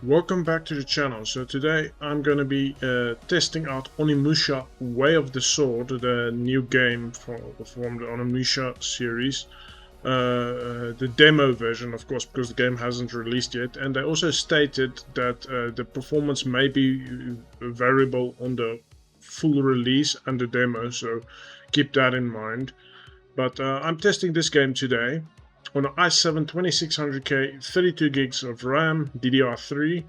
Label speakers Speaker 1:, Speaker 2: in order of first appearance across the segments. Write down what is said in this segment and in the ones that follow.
Speaker 1: Welcome back to the channel. So today I'm going to be testing out Onimusha Way of the Sword, the new game from the Onimusha series. The demo version, of course, because the game hasn't released yet. And they also stated that the performance may be variable on the full release and the demo, so keep that in mind. But I'm testing this game today on an i7 2600K, 32 gigs of RAM, DDR3,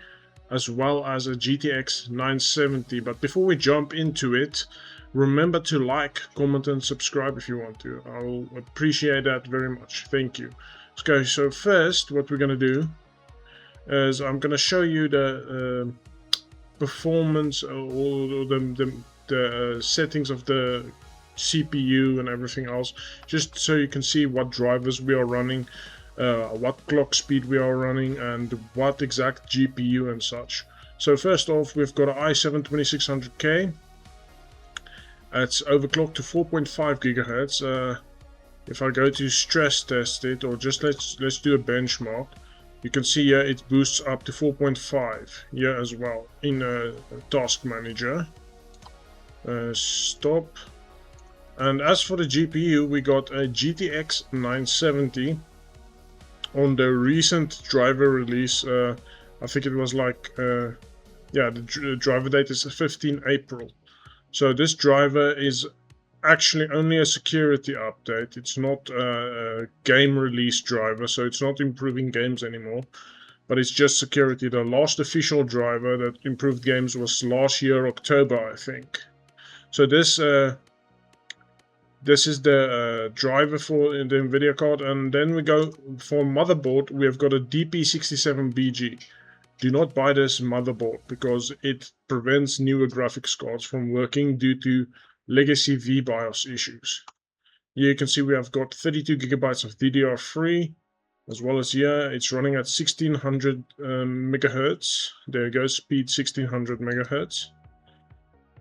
Speaker 1: as well as a GTX 970. But before we jump into it, remember to like, comment, and subscribe if you want to. I'll appreciate that very much. Thank you. Okay, so first, what we're going to do is I'm going to show you the performance or the settings of the CPU and everything else, just so you can see what drivers we are running, what clock speed we are running, and what exact GPU and such. So first off, we've got an i7 2600K. It's overclocked to 4.5 gigahertz. If I go to stress test it, or just let's do a benchmark, you can see here it boosts up to 4.5 here as well in Task Manager. Stop. And as for the GPU, we got a GTX 970 on the recent driver release. I think it was like, yeah, the driver date is 15 April. So this driver is actually only a security update. It's not a game release driver, so it's not improving games anymore. But it's just security. The last official driver that improved games was last year, October, I think. So this is the driver for the NVIDIA card, and then we go for motherboard. We have got a DP67BG. Do not buy this motherboard because it prevents newer graphics cards from working due to legacy VBIOS issues. Here you can see we have got 32 gigabytes of DDR3, as well as here it's running at 1600 megahertz. There you go, speed 1600 megahertz.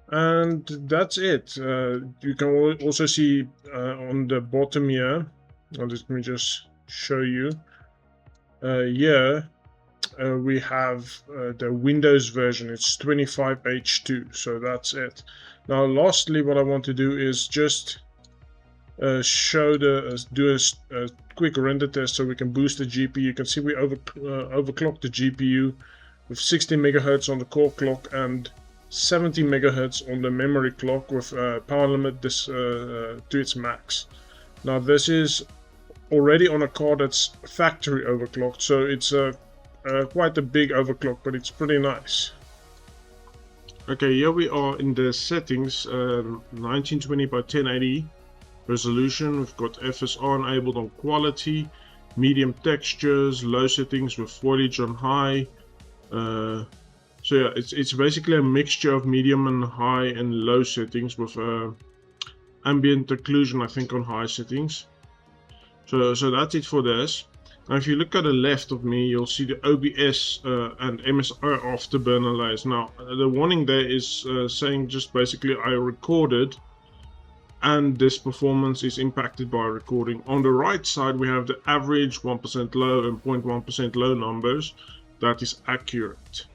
Speaker 1: And that's it. You can also see on the bottom here, let me just show you. Here we have the Windows version. It's 25H2, so that's it. Now lastly, what I want to do is just show do a quick render test so we can boost the GPU. You can see we overclocked the GPU with 60 megahertz on the core clock and 70 megahertz on the memory clock, with power limit to its max. Now this is already on a card that's factory overclocked, so it's quite a big overclock, but it's pretty nice. Okay, here we are in the settings, 1920 by 1080 resolution. We've got FSR enabled on quality, medium textures, low settings with foliage on high. So yeah, it's basically a mixture of medium and high and low settings, with ambient occlusion I think on high settings. So that's it for this. Now if you look at the left of me, you'll see the OBS and MSI afterburner layers. Now the warning there is saying just basically I recorded and this performance is impacted by recording. On the right side we have the average 1% low and 0.1% low numbers. That is accurate.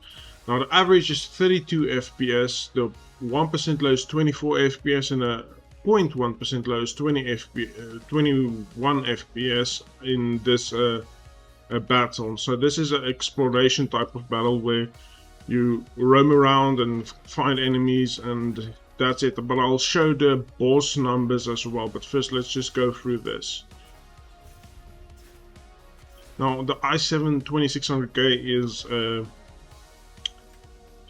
Speaker 1: Now the average is 32 FPS, the 1% low is 24 FPS, and the 0.1% low is 21 FPS in this battle. So this is an exploration type of battle where you roam around and find enemies, and that's it. But I'll show the boss numbers as well, but first let's just go through this. Now the i7 2600K is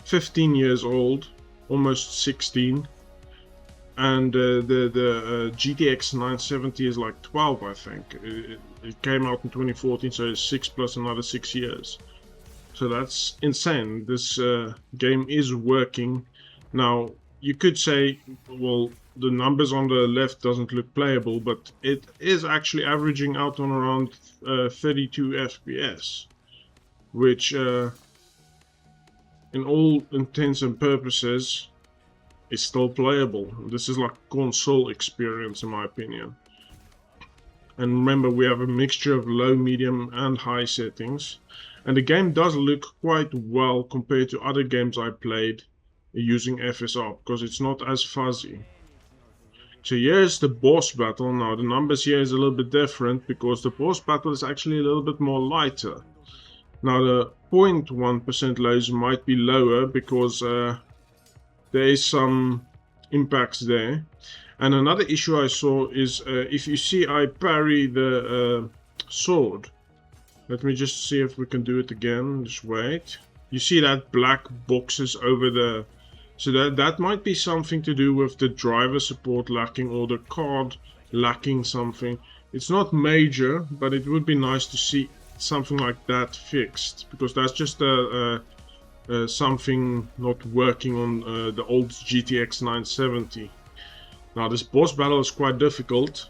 Speaker 1: 15 years old, almost 16, and the GTX 970 is like 12, I think. It came out in 2014, so it's 6 plus another 6 years. So that's insane. This game is working. Now you could say, well, the numbers on the left doesn't look playable, but it is actually averaging out on around 32 FPS, which in all intents and purposes is still playable. This is like console experience in my opinion. And remember, we have a mixture of low, medium and high settings. And the game does look quite well compared to other games I played using FSR, because it's not as fuzzy. So here's the boss battle. Now the numbers here is a little bit different because the boss battle is actually a little bit more lighter. Now the 0.1% lows might be lower because there is some impacts there. And another issue I saw is if you see I parry the sword. Let me just see if we can do it again. Just wait. You see that black boxes over the... So that might be something to do with the driver support lacking or the card lacking something. It's not major, but it would be nice to see something like that fixed, because that's just something not working on the old GTX 970. Now this boss battle is quite difficult.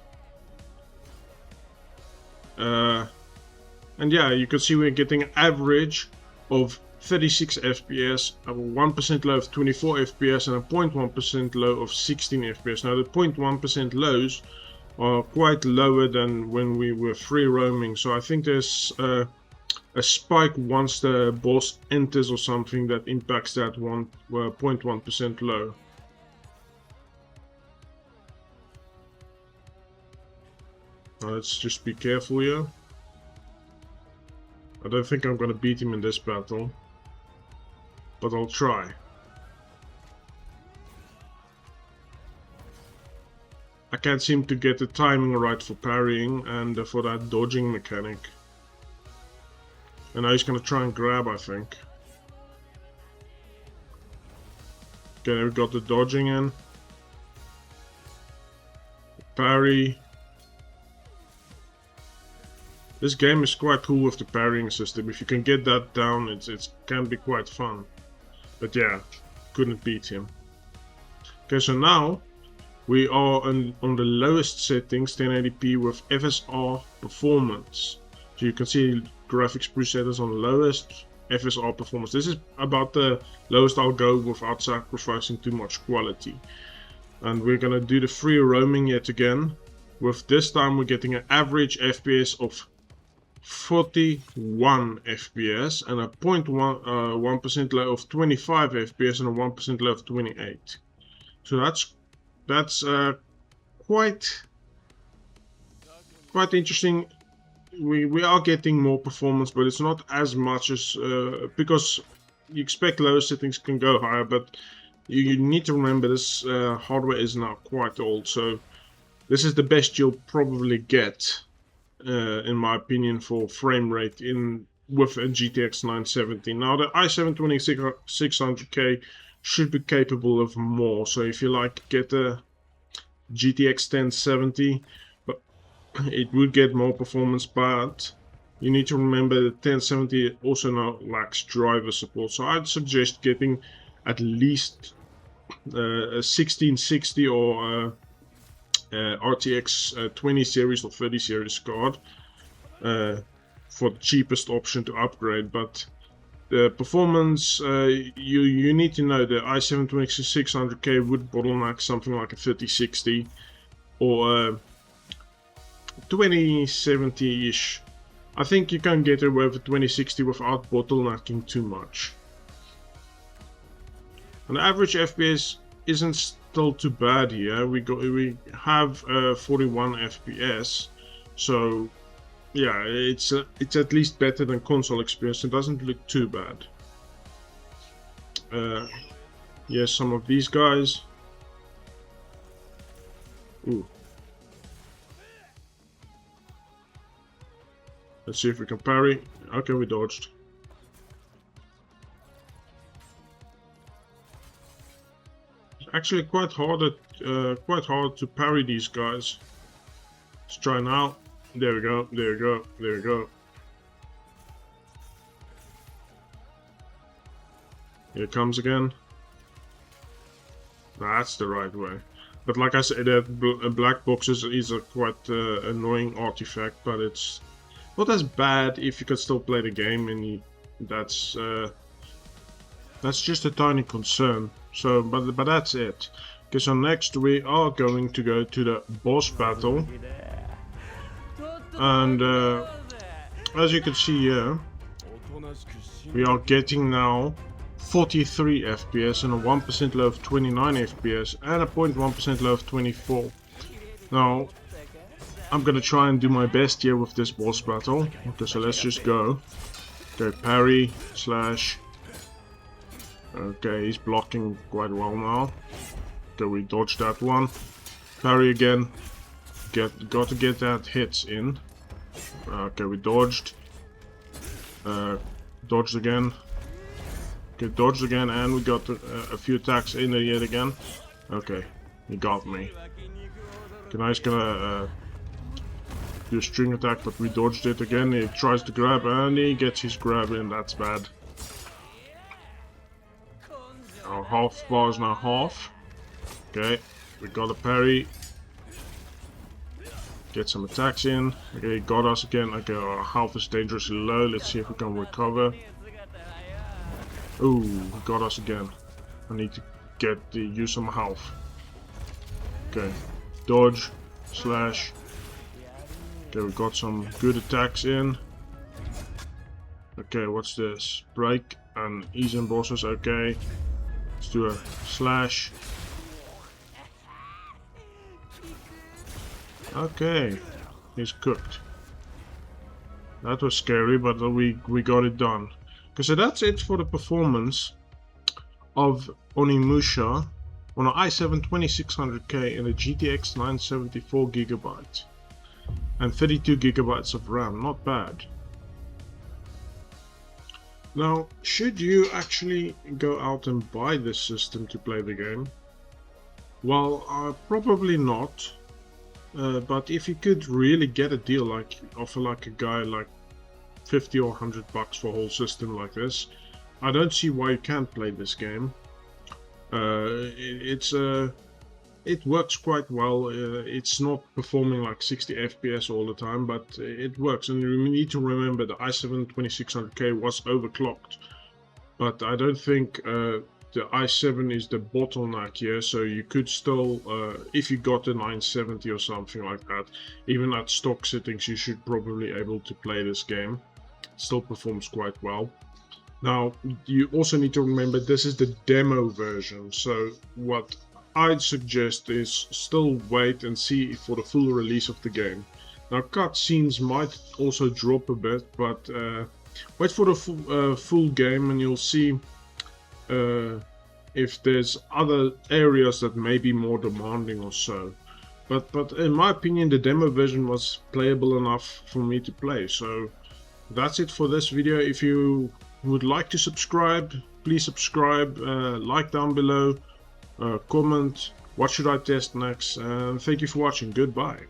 Speaker 1: And yeah, you can see we're getting an average of 36 FPS, a 1% low of 24 FPS, and a 0.1% low of 16 FPS. Now the 0.1% lows are quite lower than when we were free roaming, so I think there's a spike once the boss enters or something that impacts that 0.1% low. Now let's just be careful here. I don't think I'm gonna beat him in this battle, but I'll try. I can't seem to get the timing right for parrying and for that dodging mechanic. And now he's gonna try and grab, I think. Okay, we got the dodging in. Parry. This game is quite cool with the parrying system. If you can get that down, it can be quite fun. But yeah, couldn't beat him. Okay, so now we are on the lowest settings, 1080p with FSR performance. So you can see graphics presets on the lowest, FSR performance. This is about the lowest I'll go without sacrificing too much quality. And we're gonna do the free roaming yet again. With this time we're getting an average FPS of 41 FPS and a 0.1% low of 25 FPS and a 1% low of 28. So that's quite interesting. We are getting more performance, but it's not as much as because you expect lower settings can go higher, but you need to remember this hardware is now quite old, so this is the best you'll probably get. In my opinion, for frame rate with a GTX 970. Now the i7-2600K should be capable of more. So if you like get a GTX 1070, but it would get more performance. But you need to remember that 1070 also now lacks driver support. So I'd suggest getting at least a 1660 or RTX 20 series or 30 series card for the cheapest option to upgrade. But the performance, you need to know the i7-2600K would bottleneck something like a 3060 or 2070-ish. I think you can get away with 2060 without bottlenecking too much. And the average FPS isn't still too bad here. We have 41 FPS, so yeah, it's at least better than console experience. It doesn't look too bad. Yes, some of these guys. Ooh. Let's see if we can parry. Okay, we dodged. Actually quite hard to parry these guys. Let's try now. There we go, there we go, there we go. Here it comes again. That's the right way. But like I said, that black boxes is a quite annoying artifact, but it's not as bad if you can still play the game, and that's just a tiny concern. So, but that's it. Okay, so next we are going to go to the boss battle, and as you can see here, We are getting now 43 FPS and a 1% low of 29 FPS and a 0.1% low of 24. Now, I'm gonna try and do my best here with this boss battle. Okay, so let's just go. Okay, parry, slash. Okay, he's blocking quite well now. Okay, we dodged that one. Parry again. Got to get that hits in. Okay, we dodged. Dodged again. Okay, dodged again, and we got a few attacks in there yet again. Okay, he got me. Okay, now he's gonna do a string attack, but we dodged it again. He tries to grab, and he gets his grab in. That's bad. Our half bar is now half. Okay, we got a parry. Get some attacks in. Okay, he got us again. Okay, our health is dangerously low. Let's see if we can recover. Ooh, he got us again. I need to use some health. Okay, dodge, slash. Okay, we got some good attacks in. Okay, what's this? Break and ease in bosses. Okay, let's do a slash. Okay, he's cooked. That was scary, but we got it done. Okay, so that's it for the performance of Onimusha on an i7 2600K and a GTX 974GB and 32GB of RAM. Not bad. Now, should you actually go out and buy this system to play the game? Well, probably not. But if you could really get a deal, like offer like a guy like 50 or 100 bucks for a whole system like this, I don't see why you can't play this game. It works quite well. It's not performing like 60 FPS all the time, but it works. And you need to remember the i7 2600K was overclocked, but I don't think the i7 is the bottleneck here, so you could still, if you got a 970 or something like that, even at stock settings, you should probably able to play this game. It still performs quite well. Now, you also need to remember this is the demo version, so what I'd suggest is still wait and see for the full release of the game. Now, cutscenes might also drop a bit, but wait for the full game and you'll see if there's other areas that may be more demanding or so. But in my opinion, the demo version was playable enough for me to play. So that's it for this video. If you would like to subscribe, please subscribe, like down below, comment what should I test next, and thank you for watching. Goodbye.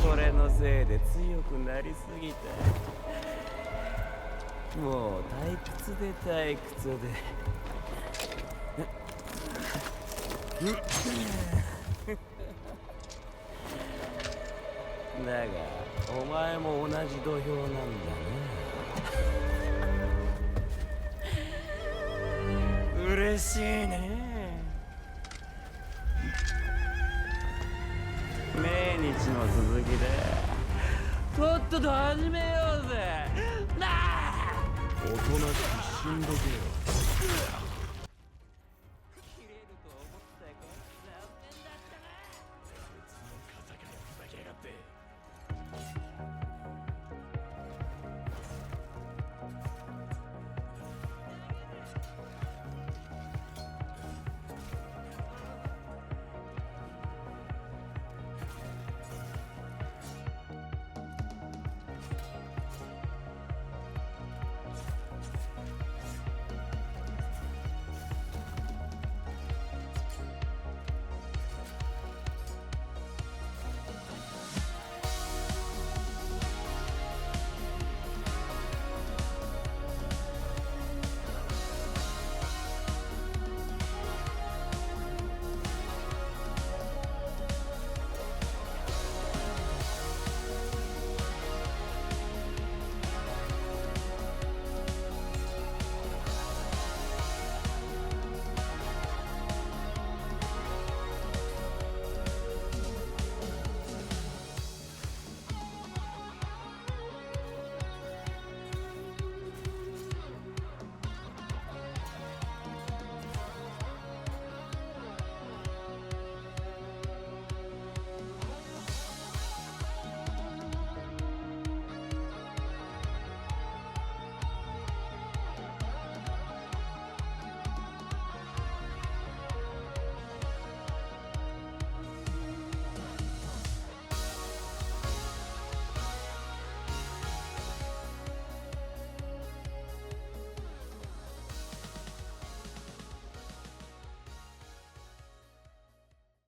Speaker 2: これのせいで強くなりすぎた。もう退屈で退屈で。だがお前も同じ土俵なんだな。嬉しいね。命日の続きでとっとと始めようぜ。なあ、おとなしく死んどけよ。